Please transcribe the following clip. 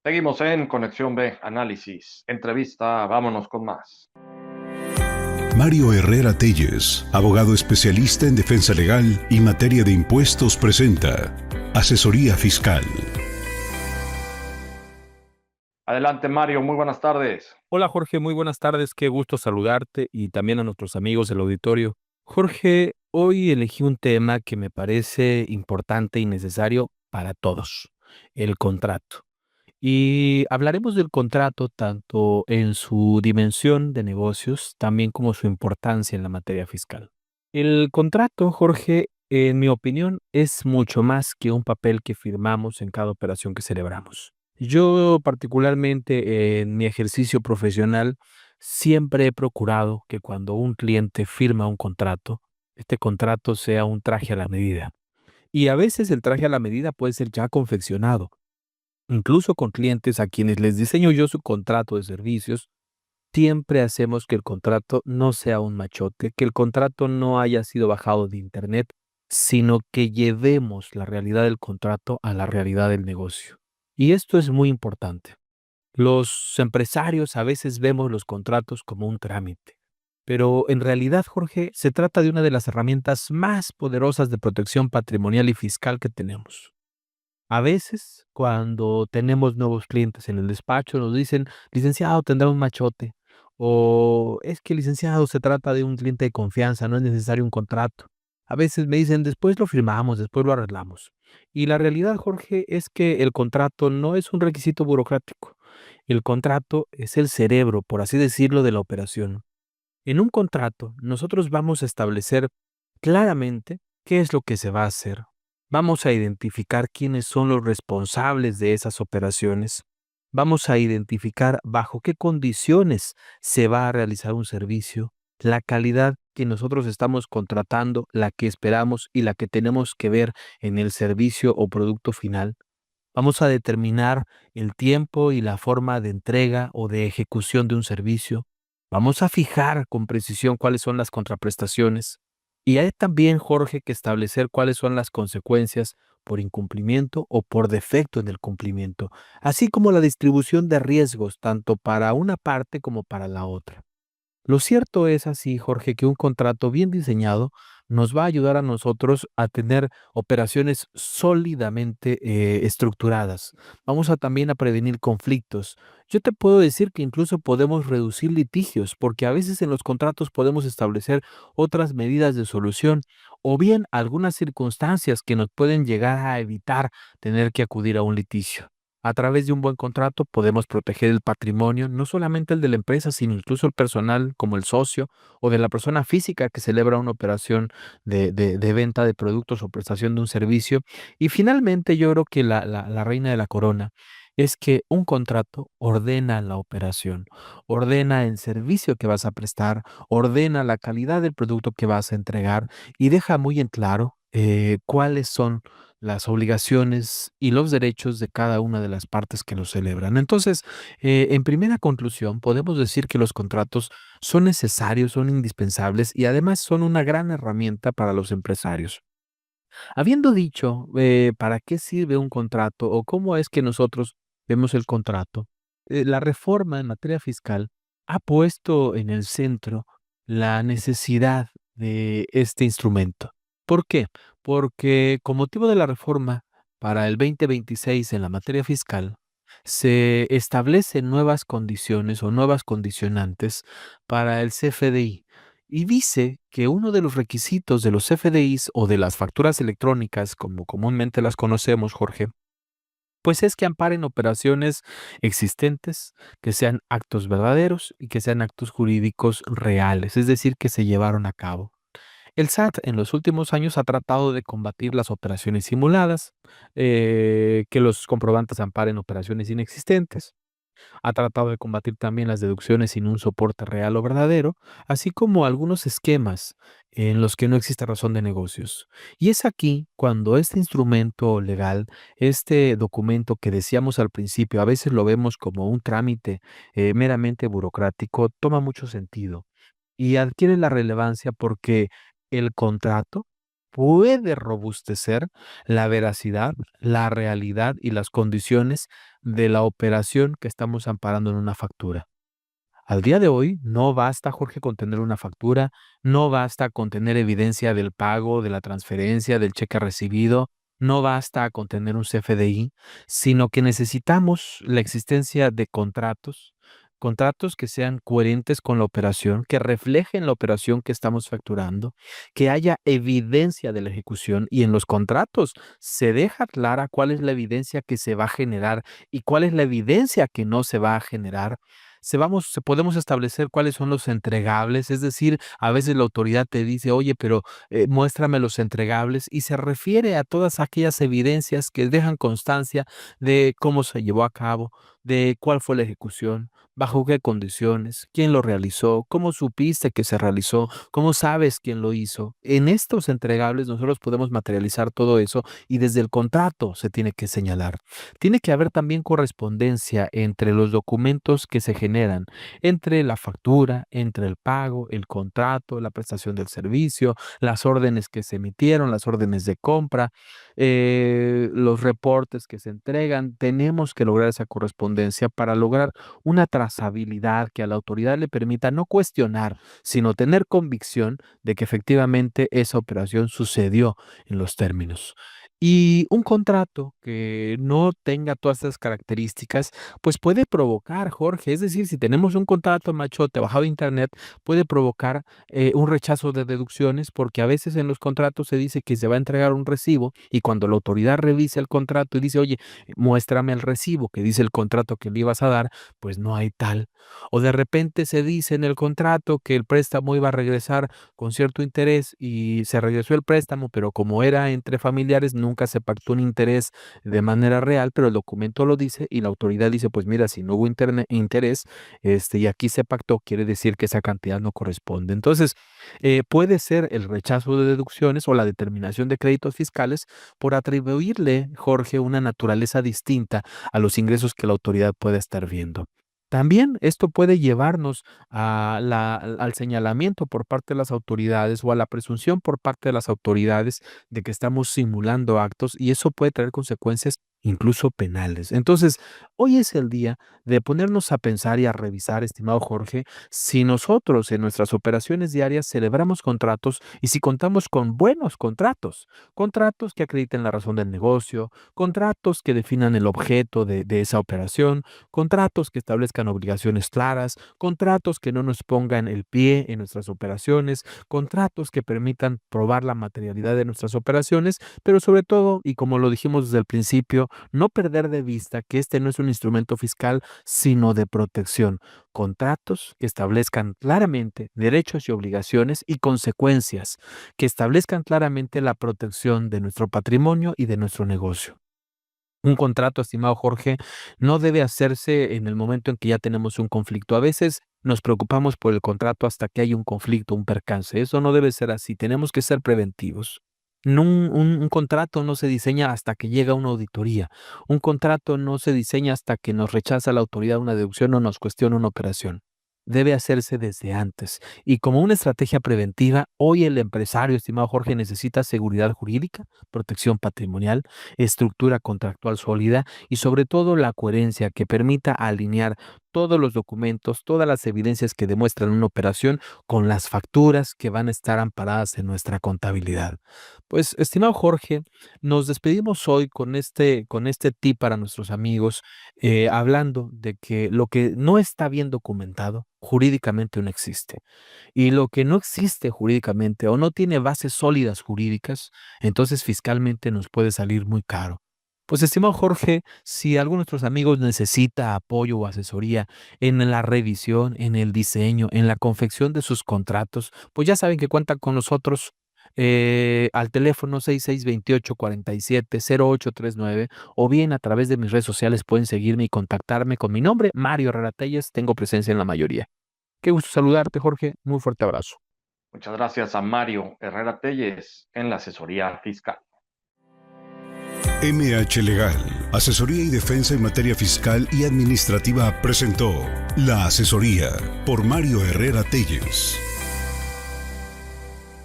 Seguimos en Conexión B, Análisis, Entrevista, vámonos con más. Mario Herrera Telles, abogado especialista en defensa legal y materia de impuestos, presenta Asesoría Fiscal. Adelante, Mario, muy buenas tardes. Hola Jorge, muy buenas tardes, qué gusto saludarte y también a nuestros amigos del auditorio. Jorge, hoy elegí un tema que me parece importante y necesario para todos, el contrato. Y hablaremos del contrato tanto en su dimensión de negocios, también como su importancia en la materia fiscal. El contrato, Jorge, en mi opinión, es mucho más que un papel que firmamos en cada operación que celebramos. Yo particularmente en mi ejercicio profesional siempre he procurado que cuando un cliente firma un contrato, este contrato sea un traje a la medida. Y a veces el traje a la medida puede ser ya confeccionado. Incluso con clientes a quienes les diseño yo su contrato de servicios, siempre hacemos que el contrato no sea un machote, que el contrato no haya sido bajado de internet, sino que llevemos la realidad del contrato a la realidad del negocio. Y esto es muy importante. Los empresarios a veces vemos los contratos como un trámite, pero en realidad, Jorge, se trata de una de las herramientas más poderosas de protección patrimonial y fiscal que tenemos. A veces, cuando tenemos nuevos clientes en el despacho, nos dicen, licenciado, tendrá un machote. O es que, licenciado, se trata de un cliente de confianza, no es necesario un contrato. A veces me dicen, después lo firmamos, después lo arreglamos. Y la realidad, Jorge, es que el contrato no es un requisito burocrático. El contrato es el cerebro, por así decirlo, de la operación. En un contrato, nosotros vamos a establecer claramente qué es lo que se va a hacer. Vamos a identificar quiénes son los responsables de esas operaciones. Vamos a identificar bajo qué condiciones se va a realizar un servicio, la calidad que nosotros estamos contratando, la que esperamos y la que tenemos que ver en el servicio o producto final. Vamos a determinar el tiempo y la forma de entrega o de ejecución de un servicio. Vamos a fijar con precisión cuáles son las contraprestaciones. Y hay también, Jorge, que establecer cuáles son las consecuencias por incumplimiento o por defecto en el cumplimiento, así como la distribución de riesgos tanto para una parte como para la otra. Lo cierto es así, Jorge, que un contrato bien diseñado nos va a ayudar a nosotros a tener operaciones sólidamente estructuradas. Vamos a también a prevenir conflictos. Yo te puedo decir que incluso podemos reducir litigios, porque a veces en los contratos podemos establecer otras medidas de solución o bien algunas circunstancias que nos pueden llegar a evitar tener que acudir a un litigio. A través de un buen contrato podemos proteger el patrimonio, no solamente el de la empresa, sino incluso el personal, como el socio, o de la persona física que celebra una operación de venta de productos o prestación de un servicio. Y finalmente, yo creo que la reina de la corona es que un contrato ordena la operación, ordena el servicio que vas a prestar, ordena la calidad del producto que vas a entregar y deja muy en claro cuáles son las obligaciones y los derechos de cada una de las partes que lo celebran. Entonces, en primera conclusión, podemos decir que los contratos son necesarios, son indispensables y además son una gran herramienta para los empresarios. Habiendo dicho, ¿para qué sirve un contrato o cómo es que nosotros vemos el contrato? La reforma en materia fiscal ha puesto en el centro la necesidad de este instrumento. ¿Por qué? Porque con motivo de la reforma para el 2026 en la materia fiscal, se establecen nuevas condiciones o nuevas condicionantes para el CFDI. Y dice que uno de los requisitos de los CFDIs o de las facturas electrónicas, como comúnmente las conocemos, Jorge, pues es que amparen operaciones existentes, que sean actos verdaderos y que sean actos jurídicos reales, es decir, que se llevaron a cabo. El SAT en los últimos años ha tratado de combatir las operaciones simuladas, que los comprobantes amparen operaciones inexistentes. Ha tratado de combatir también las deducciones sin un soporte real o verdadero, así como algunos esquemas en los que no existe razón de negocios. Y es aquí cuando este instrumento legal, este documento que decíamos al principio, a veces lo vemos como un trámite meramente burocrático, toma mucho sentido y adquiere la relevancia porque el contrato puede robustecer la veracidad, la realidad y las condiciones de la operación que estamos amparando en una factura. Al día de hoy no basta, Jorge, con tener una factura, no basta con tener evidencia del pago, de la transferencia, del cheque recibido, no basta con tener un CFDI, sino que necesitamos la existencia de contratos, contratos que sean coherentes con la operación, que reflejen la operación que estamos facturando, que haya evidencia de la ejecución y en los contratos se deja clara cuál es la evidencia que se va a generar y cuál es la evidencia que no se va a generar. Podemos establecer cuáles son los entregables, es decir, a veces la autoridad te dice, oye, pero muéstrame los entregables y se refiere a todas aquellas evidencias que dejan constancia de cómo se llevó a cabo, de cuál fue la ejecución, bajo qué condiciones, quién lo realizó, cómo supiste que se realizó, cómo sabes quién lo hizo. En estos entregables nosotros podemos materializar todo eso y desde el contrato se tiene que señalar. Tiene que haber también correspondencia entre los documentos que se generan, entre la factura, entre el pago, el contrato, la prestación del servicio, las órdenes que se emitieron, las órdenes de compra, los reportes que se entregan. Tenemos que lograr esa correspondencia para lograr una trazabilidad que a la autoridad le permita no cuestionar, sino tener convicción de que efectivamente esa operación sucedió en los términos. Y un contrato que no tenga todas estas características, pues puede provocar, Jorge, es decir, si tenemos un contrato machote bajado de internet, puede provocar un rechazo de deducciones, porque a veces en los contratos se dice que se va a entregar un recibo y cuando la autoridad revisa el contrato y dice, oye, muéstrame el recibo que dice el contrato que le ibas a dar, pues no hay tal. O de repente se dice en el contrato que el préstamo iba a regresar con cierto interés y se regresó el préstamo, pero como era entre familiares, nunca se pactó un interés de manera real, pero el documento lo dice y la autoridad dice, pues mira, si no hubo interés, y aquí se pactó, quiere decir que esa cantidad no corresponde. Entonces, puede ser el rechazo de deducciones o la determinación de créditos fiscales por atribuirle, Jorge, una naturaleza distinta a los ingresos que la autoridad puede estar viendo. También esto puede llevarnos al señalamiento por parte de las autoridades o a la presunción por parte de las autoridades de que estamos simulando actos y eso puede traer consecuencias incluso penales. Entonces, hoy es el día de ponernos a pensar y a revisar, estimado Jorge, si nosotros en nuestras operaciones diarias celebramos contratos y si contamos con buenos contratos, contratos que acrediten la razón del negocio, contratos que definan el objeto de esa operación, contratos que establezcan obligaciones claras, contratos que no nos pongan el pie en nuestras operaciones, contratos que permitan probar la materialidad de nuestras operaciones, pero sobre todo, y como lo dijimos desde el principio, no perder de vista que este no es un instrumento fiscal, sino de protección. Contratos que establezcan claramente derechos y obligaciones y consecuencias, que establezcan claramente la protección de nuestro patrimonio y de nuestro negocio. Un contrato, estimado Jorge, no debe hacerse en el momento en que ya tenemos un conflicto. A veces nos preocupamos por el contrato hasta que hay un conflicto, un percance. Eso no debe ser así. Tenemos que ser preventivos. Un contrato no se diseña hasta que llega una auditoría. Un contrato no se diseña hasta que nos rechaza la autoridad una deducción o nos cuestiona una operación. Debe hacerse desde antes. Y como una estrategia preventiva, hoy el empresario, estimado Jorge, necesita seguridad jurídica, protección patrimonial, estructura contractual sólida y sobre todo la coherencia que permita alinear todos los documentos, todas las evidencias que demuestran una operación con las facturas que van a estar amparadas en nuestra contabilidad. Pues, estimado Jorge, nos despedimos hoy con este tip para nuestros amigos, hablando de que lo que no está bien documentado jurídicamente no existe. Y lo que no existe jurídicamente o no tiene bases sólidas jurídicas, entonces fiscalmente nos puede salir muy caro. Pues, estimado Jorge, si alguno de nuestros amigos necesita apoyo o asesoría en la revisión, en el diseño, en la confección de sus contratos, pues ya saben que cuentan con nosotros al teléfono 6628-470839 o bien a través de mis redes sociales pueden seguirme y contactarme con mi nombre, Mario Herrera Telles. Tengo presencia en la mayoría. Qué gusto saludarte, Jorge. Muy fuerte abrazo. Muchas gracias a Mario Herrera Telles en la asesoría fiscal. MH Legal, asesoría y defensa en materia fiscal y administrativa presentó La Asesoría por Mario Herrera Telles.